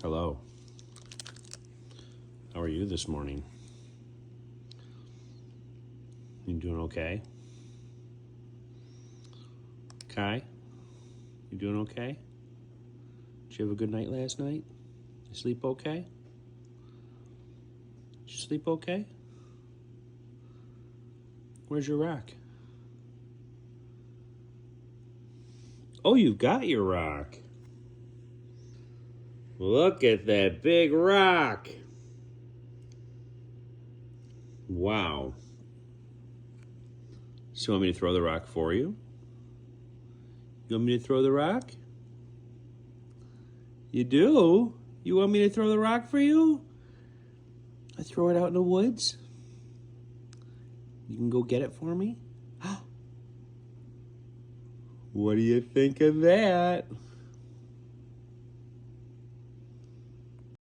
Hello. How are you this morning? You doing okay? Kai? You doing okay? Did you have a good night last night? You sleep okay? Did you sleep okay? Where's your rock? Oh, you've got your rock. Look at that big rock. Wow. So you want me to throw the rock for you? You want me to throw the rock? You do? You want me to throw the rock for you? I throw it out in the woods? You can go get it for me? What do you think of that?